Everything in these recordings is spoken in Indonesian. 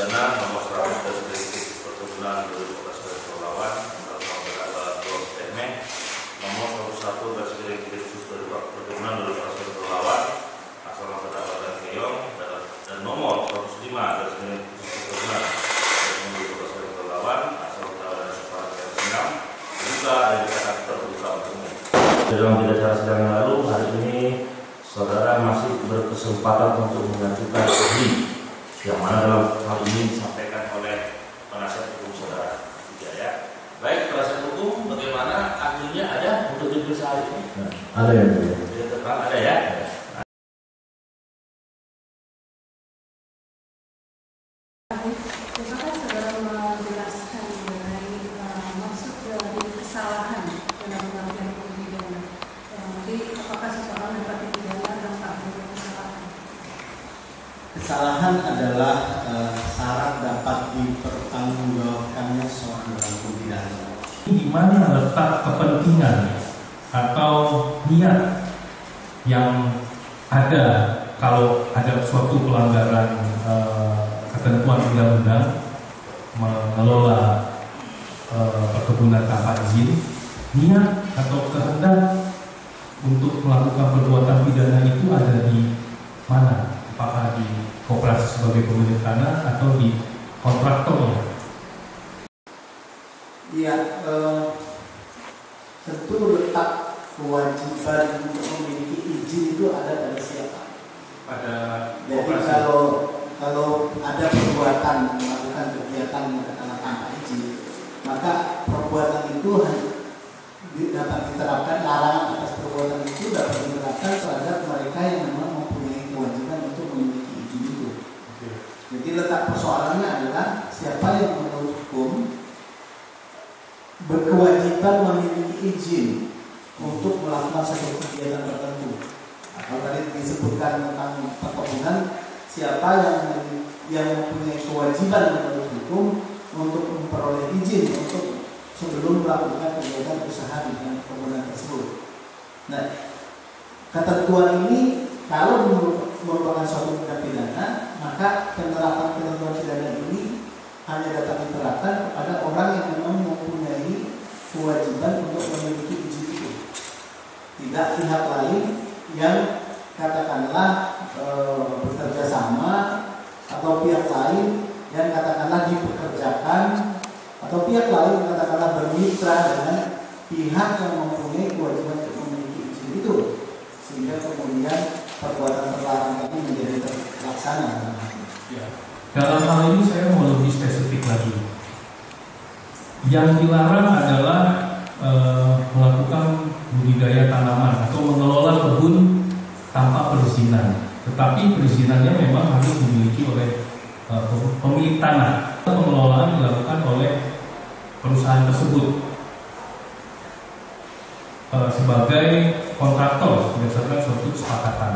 Nomor 100 dari Direktur Perkebunan Kabupaten Pelawan nomor 11 dari Direktur Perkebunan Kabupaten Pelawan asal Kabupaten Keong dan nomor 105 dari Direktur Perkebunan Kabupaten Pelawan asal Kabupaten Sinam juga dari Kata Terbuka Umum. Dalam acara sidang yang lalu, hari ini saudara masih berkesempatan untuk mengajukan ahli yang mana dalam hal ini disampaikan oleh penasihat hukum saudara. Ya. Baik, penasihat hukum, bagaimana ahlinya ada untuk diperiksa hari ini? Ada ya, Bu. Ada ya. Terima kasih saudara menjelaskan mengenai maksud dari kesalahan dalam pengambilan hukum pidana. Jadi apakah seseorang dapat dipidana tanpa adanya kesalahan? Kesalahan adalah syarat dapat dipertanggungjawabkannya seorang hukum pidana. Di mana letak kepentingan atau niat yang ada kalau ada suatu pelanggaran ketentuan undang-undang mengelola perkebunan tanpa izin, niat atau kehendak untuk melakukan perbuatan pidana itu ada di mana? Apakah di koperasi sebagai pemilik tanah atau di kontraktornya? Iya, tentu letak kewajiban untuk memiliki izin itu ada pada siapa? Pada Jadi koperasi. kalau ada perbuatan melakukan kegiatan tanpa izin, maka perbuatan itu dapat diterapkan, larangan atas perbuatan itu dapat diterapkan terhadap mereka yang memang mempunyai kewajiban untuk memiliki izin itu. Jadi letak persoalannya adalah siapa yang menurut hukum berkewajiban memiliki izin untuk melakukan satu kegiatan tertentu. Kalau tadi disebutkan tentang perkebunan, siapa yang mempunyai kewajiban menurut hukum untuk memperoleh izin untuk sebelum melakukan kegiatan usaha di perkebunan tersebut. Nah, ketentuan ini kalau merupakan suatu tindak pidana, maka penerapan ketentuan pidana ini hanya dapat diterapkan kepada orang yang memang mempunyai kewajiban untuk memiliki izin itu. Tidak pihak lain yang katakanlah bekerja sama atau pihak lain yang katakanlah dipekerjakan atau pihak lain yang katakanlah bermitra dengan pihak yang mempunyai kewajiban untuk memiliki izin itu, sehingga kemudian perbuatan terlarang ini menjadi terlaksana. Ya. Dalam hal ini saya mau lebih spesifik lagi. Yang dilarang adalah melakukan budidaya tanaman atau mengelola kebun tanpa perizinan. Tetapi perizinannya memang harus dimiliki oleh pemilik tanah. Pengelolaan dilakukan oleh perusahaan tersebut sebagai kontraktor berdasarkan suatu kesepakatan.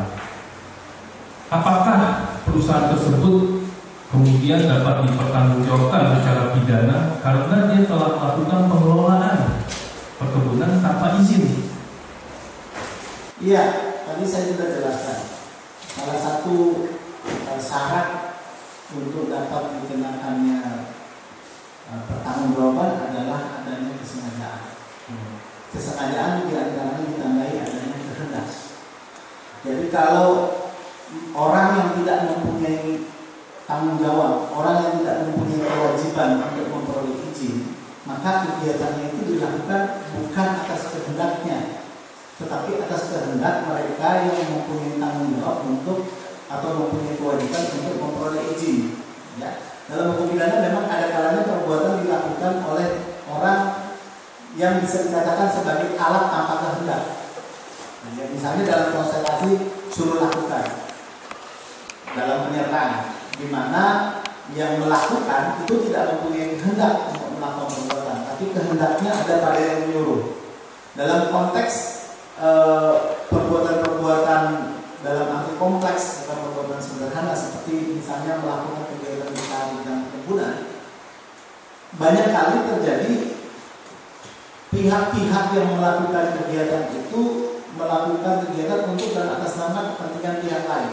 Apakah perusahaan tersebut kemudian dapat dipertanggungjawabkan secara pidana karena dia telah melakukan pengelolaan perkebunan tanpa izin? Iya, tadi saya sudah jelaskan. Salah satu syarat untuk dapat dikenakannya pertanggungjawaban adalah adanya kesengajaan. Kesengajaan diantaranya ditandai adanya kehendak. Jadi kalau orang yang tidak mempunyai tanggung jawab, orang yang tidak mempunyai kewajiban untuk memperoleh izin, maka kegiatannya itu dilakukan bukan atas kehendaknya, tetapi atas kehendak mereka yang mempunyai tanggung jawab untuk atau mempunyai kewajiban untuk memperoleh izin. Ya. Dalam hukum pidana memang ada kalanya perbuatan dilakukan oleh orang yang bisa dikatakan sebagai alat tanpa kehendak. Nah, misalnya dalam konstelasi suruh lakukan dalam penyertaan, di mana yang melakukan itu tidak mempunyai kehendak untuk melakukan perbuatan, tapi kehendaknya ada pada yang menyuruh. Dalam konteks perbuatan-perbuatan dalam arti kompleks, bukan perbuatan sederhana seperti misalnya melakukan kegiatan usaha di bidang perkebunan, banyak kali terjadi pihak-pihak yang melakukan kegiatan itu melakukan kegiatan untuk dan atas nama kepentingan pihak lain.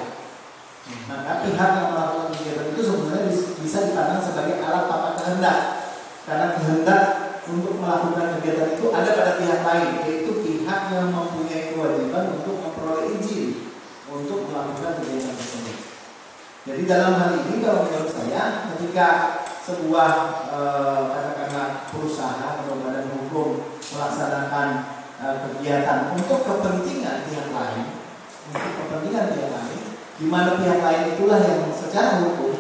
Maka pihak yang melakukan kegiatan itu sebenarnya bisa dipandang sebagai alat tata kehendak, karena kehendak untuk melakukan kegiatan itu ada pada pihak lain, yaitu pihak yang mempunyai kewajiban untuk memperoleh izin untuk melakukan kegiatan tersebut. Jadi dalam hal ini kalau menurut saya, ketika sebuah katakanlah perusahaan atau badan hukum melaksanakan kegiatan untuk kepentingan pihak lain, di mana pihak lain itulah yang secara hukum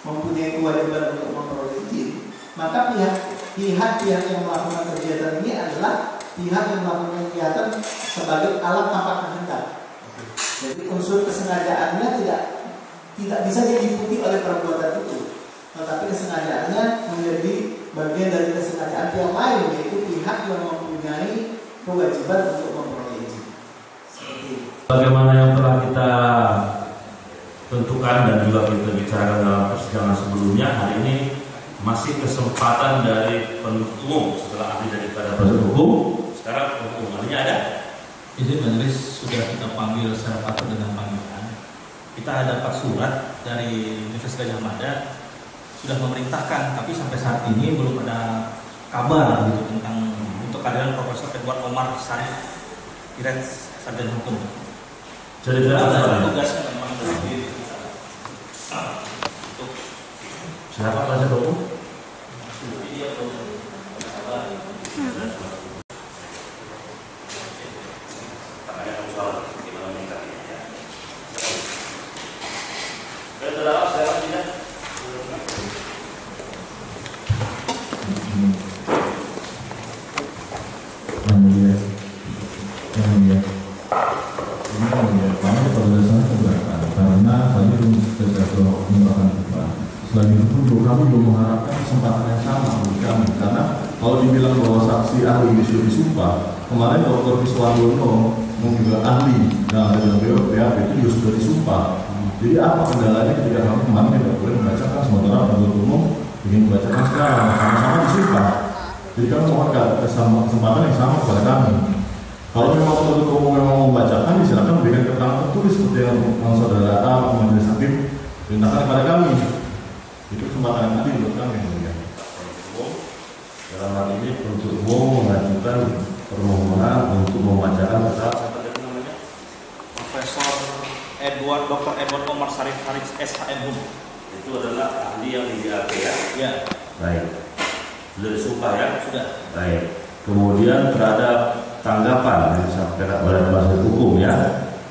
mempunyai kewajiban untuk memperoleh izin, maka pihak yang melakukan kegiatan ini adalah pihak yang melakukan kegiatan sebagai alat tanpa kehendak. Jadi unsur kesengajaannya tidak bisa diikuti oleh perbuatan itu, tetapi kesengajaannya menjadi bagian dari kesengajaan pihak lain, yaitu pihak yang mempunyai kewajiban untuk memperoleh izin. Seperti itu. Bagaimana yang telah kita tentukan dan juga kita bicarakan dalam persidangan sebelumnya, hari ini masih kesempatan dari penuntut umum setelah ahli daripada penasihat hukum. Sekarang penuntut umum ahlinya ada. Izin majelis, sudah kita panggil secara patut dengan panggilan. Kita dapat surat dari Universitas Gadjah Mada sudah memerintahkan, tapi sampai saat ini belum ada kabar gitu tentang untuk kehadiran Profesor Edward Omar Sarif, Direk Sarjana Hukum. Jadi tugasnya memang dari siapa penasihat hukum? Selain itu pun kami belum mengharapkan kesempatan yang sama bagi kami, karena kalau dibilang bahwa saksi ahli disuruh disumpah, kemarin Dr. Iswandono juga ahli, nah dalam BAP itu juga sudah disumpah. Jadi apa kendalanya ketika kami kemarin tidak boleh membacakan, sementara penuntut umum ingin membacakan sekarang, sama-sama disumpah. Jadi kami mohon kesempatan yang sama kepada kami. Kalau memang penuntut umum memang membacakan, silakan berikan keterangan tertulis seperti yang saudara A, majelis hakim perintahkan kepada kami. Itu kesempatan yang tadi menurut kami ya. Dalam hal ini penuntut umum mengajukan permohonan untuk membacakan keterangan Profesor Dr. Edward Omar Sarif SHM. itu adalah ahli yang di BAP ya. Ya. Baik. Sudah disumpah ya? Sudah. Baik. Kemudian terhadap tanggapan yang disampaikan oleh penasihat hukum ya,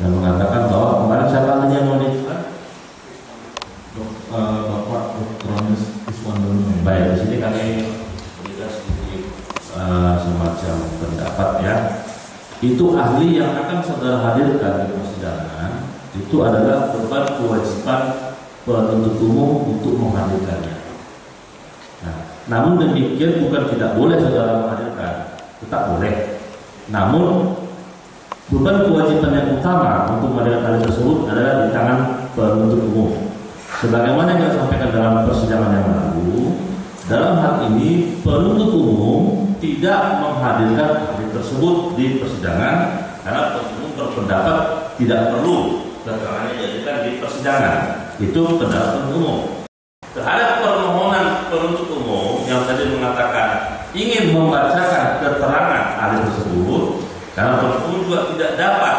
yang mengatakan bahwa kemarin siapa ahlinya yang mau diajukan? Bapak Dr. Iswandono. Baik, di sini kami berikan sedikit semacam pendapat ya. Itu ahli yang akan saudara hadirkan di persidangan itu adalah beban kewajiban penuntut umum untuk menghadirkannya. Nah, namun demikian bukan tidak boleh saudara menghadirkan, tetap boleh. Namun beban kewajiban yang utama untuk menghadirkan ahli tersebut adalah di tangan penuntut umum. Sebagaimana yang disampaikan dalam persidangan yang lalu, dalam hal ini penuntut umum tidak menghadirkan ahli tersebut di persidangan karena penuntut umum berpendapat tidak perlu keterangannya dijadikan di persidangan. Itu pendapat penuntut umum. Terhadap permohonan penuntut umum yang tadi mengatakan ingin membacakan keterangan ahli tersebut, karena penuntut umum juga tidak dapat,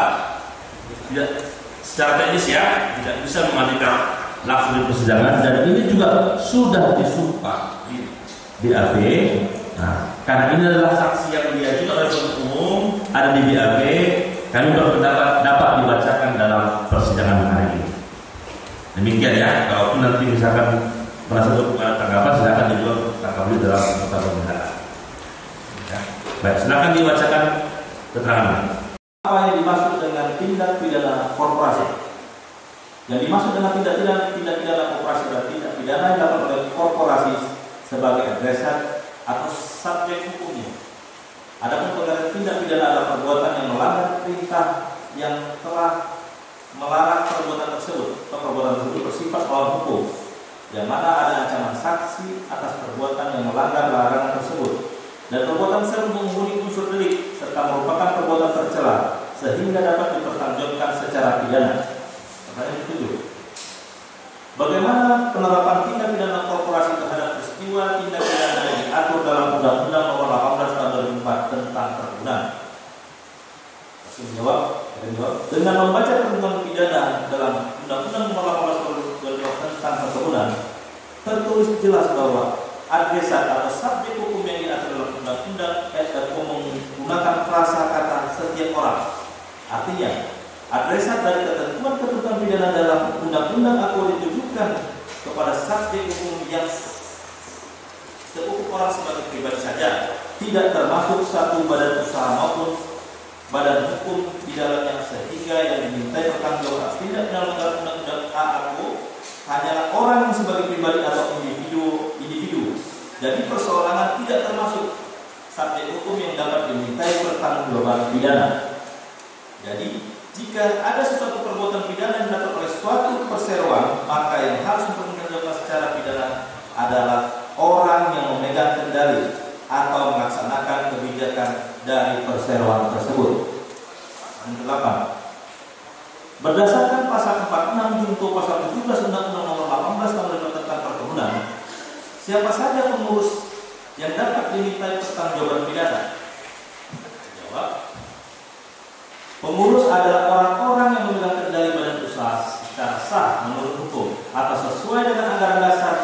tidak secara teknis ya, tidak bisa menghadirkan langsung di persidangan, dan ini juga sudah disumpah di BAP. Nah, karena ini adalah saksi yang diajukan oleh penuntut umum ada di BAP, kami berpendapat dapat dibacakan dalam persidangan hari ini. Demikian ya. Kalaupun nanti misalkan merasa tanggapan, silakan dijual tanggapan dalam nota pembelaan. Ya. Baik, silakan dibacakan keterangan. Apa yang dimaksud dengan tindak pidana korporasi? Yang dimaksud dengan tindak pidana koperasi dan tindak pidana yang dilakukan oleh korporasi sebagai adresat atau subjek hukumnya. Adapun pengertian tindak pidana adalah perbuatan yang melanggar perintah yang telah melarang perbuatan tersebut atau perbuatan tersebut bersifat melawan hukum, yang mana ada ancaman saksi atas perbuatan yang melanggar larangan tersebut, dan perbuatan tersebut mengandung unsur delik serta merupakan perbuatan tercela sehingga dapat dipertanggungjawabkan secara pidana. Pertanyaan ke-7. Bagaimana penerapan tindak pidana korporasi terhadap peristiwa tindak pidana yang diatur dalam Undang-Undang Nomor 18 Tahun 2004 tentang perkebunan? Langsung jawab. Dengan membaca ketentuan pidana dalam Undang-Undang Nomor 18 Tahun 2004 tentang perkebunan, tertulis jelas bahwa adresat atau subjek hukum yang diatur dalam Undang-Undang menggunakan frasa kata setiap orang. Artinya, adresat dari ketentuan pidana dalam undang-undang aku ditujukan kepada subjek hukum yang seukup orang sebagai pribadi saja, tidak termasuk satu badan usaha maupun badan hukum di dalamnya, sehingga yang dimintai pertanggungjawaban tindak pidana undang-undang AAKU hanyalah orang yang sebagai pribadi atau individu. Jadi perseorangan tidak termasuk subjek hukum yang dapat dimintai pertanggungjawaban pidana. Jadi jika ada suatu perbuatan pidana yang dilakukan oleh suatu perseroan, maka yang harus mempertanggungjawabkan secara pidana adalah orang yang memegang kendali atau melaksanakan kebijakan dari perseroan tersebut. Yang ke-8. Berdasarkan pasal 46 junto pasal 17 Undang-Undang Nomor 18 Tahun 2004 tentang perkebunan, siapa saja pengurus yang dapat dimintai pertanggungjawaban pidana? Jawab. Pengurus adalah orang-orang yang memegang kendali badan usaha secara sah menurut hukum atau sesuai dengan anggaran dasar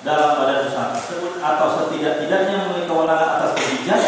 dalam badan usaha tersebut, atau setidak-tidaknya memiliki kewenangan atas kebijakan